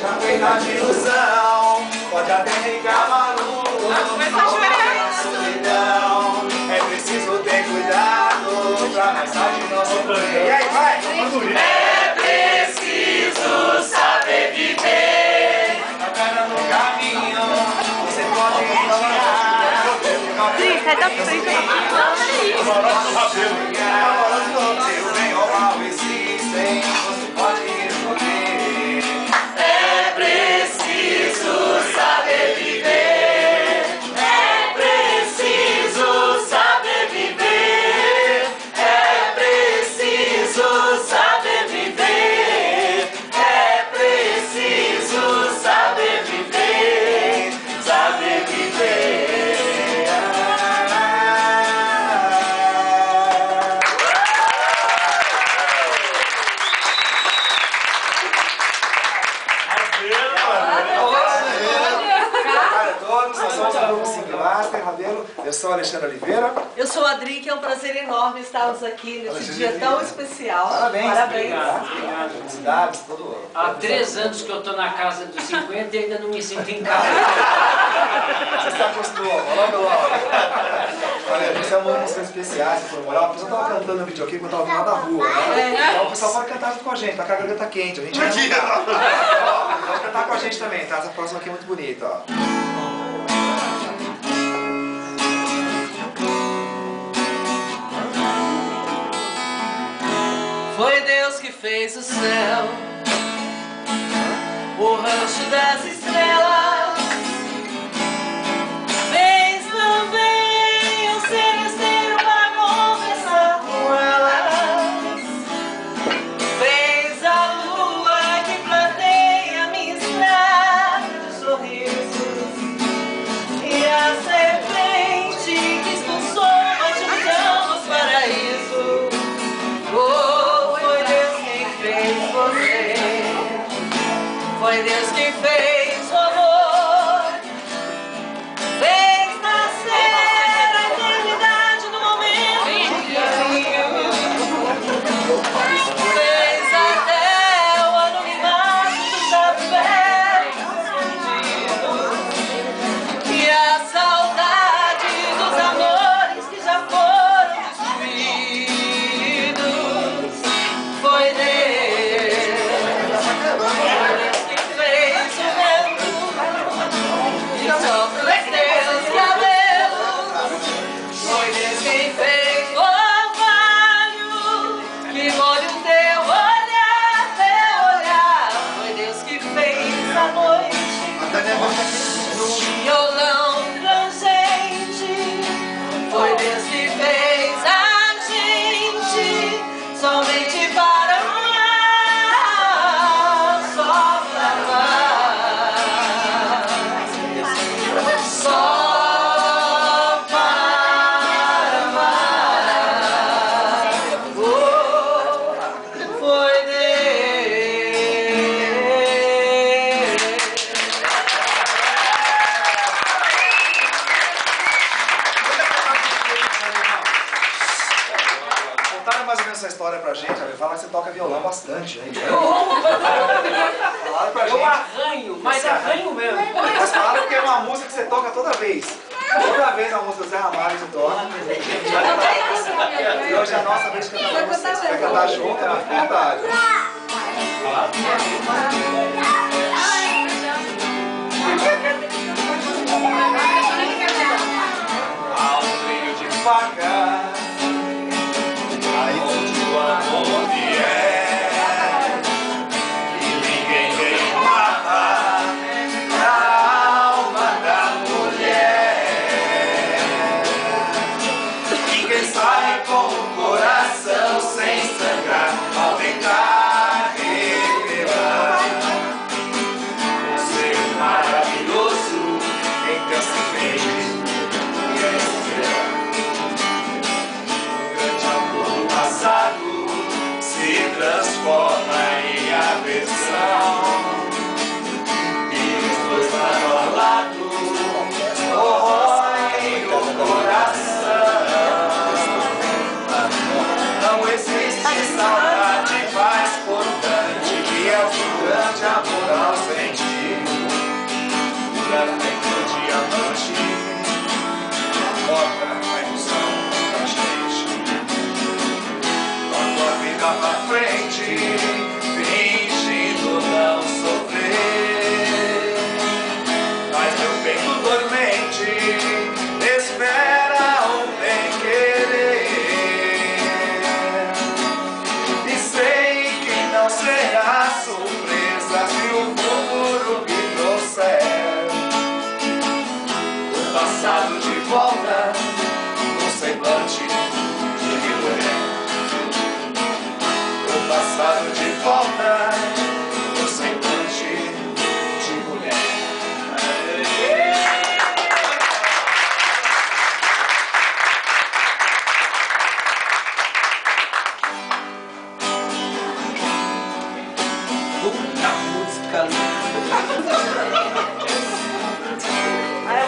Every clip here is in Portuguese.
Já fez na ilusão, pode até ficar maluco. Solidão, é preciso ter cuidado pra mais tarde não sofrer. E aí, vai! É preciso saber viver. A cara no caminho, você pode ensinar. Sim, sai da frente. Seu bem ou mal existem, você pode escolher. É preciso saber viver. É preciso saber viver. É preciso saber viver. É preciso saber viver. Saber viver. Eu sou Alexandre Oliveira. Eu sou a Adri, que é um prazer enorme estarmos aqui nesse dia tão especial. Parabéns. Parabéns. Obrigado. Felicidades, todo. Há 3 anos que eu estou na casa dos 50 e ainda não me sinto em casa. Você se acostumou, logo logo. Olha, a gente é uma música especial, se for moral. O pessoal tava cantando no videoclipe, eu tava vindo lá da rua, né? Então o pessoal pode cantar junto com a gente, tá com a garganta quente. A gente pode cantar com a gente também, tá? Essa próxima aqui é muito bonita, ó. Foi Deus que fez o céu, o rancho das estrelas. Fez também o celesteiro pra conversar com elas. Fez a lua que plateia minha estrada de sorrisos. E a serpente que expulsou a multidão dos paraísos. Foi Deus quem fez o amor, fez nascer a eternidade no momento vizinho, fez até o anonimato dos afetos escondidos e a saudade dos amores que já foram destruídos. Foi Deus. Foi Deus que fez a gente somente para amar, só para amar, só para amar. Oh, foi Deus. Contaram mais ou menos essa história pra gente, fala que você toca violão bastante, né? Falaram pra gente. Eu arranho, mas arranho mesmo. Mas falaram que é uma música que você toca toda vez. Toda vez a música do Zé Ramalho você toca. E hoje é a nossa vez de cantar pra vocês. Vai cantar junto, é muito vontade. Ao brilho de faca, aí onde o amor vier, e ninguém vem matar a alma da mulher. Ninguém sai com o coração sem sangrar ao tentar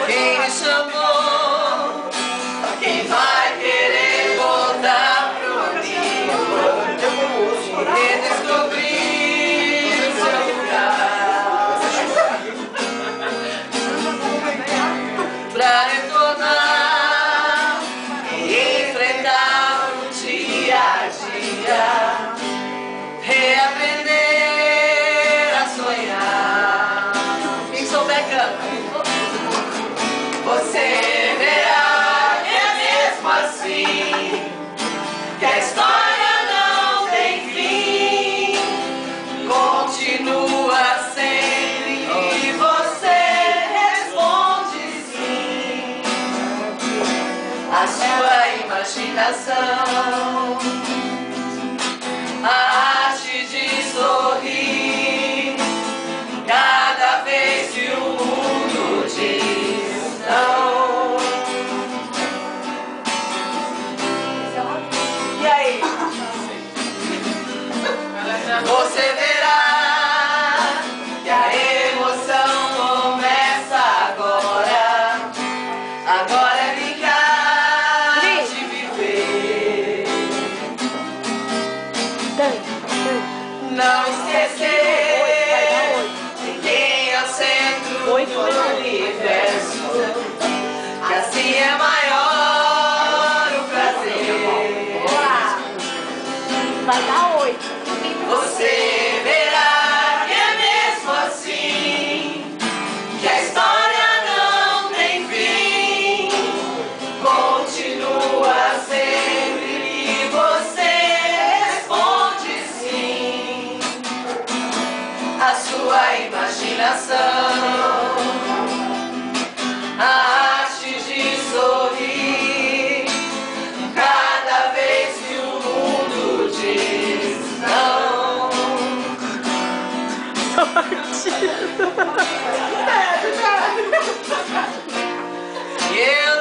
Quem me chamou? Quem vai querer voltar pro amigo? Redescobrir o seu lugar pra retornar e enfrentar o dia a dia, reaprender a sonhar. Quem souber canta. Você verá que é mesmo assim, que a história não tem fim, continua sempre e você responde sim. A sua imaginação, a arte de sorrir, cada vez que o mundo diz não. E aí? Você verá que a emoção começa agora. Agora é brincar de viver. Não esquecer de quem é o centro do universo, que assim é maior o prazer. Vai dar 8. Você verá que é mesmo assim, que a história não tem fim, continua sempre e você responde sim. A sua imaginação, a arte de sorrir, cada vez que o mundo diz não. E eu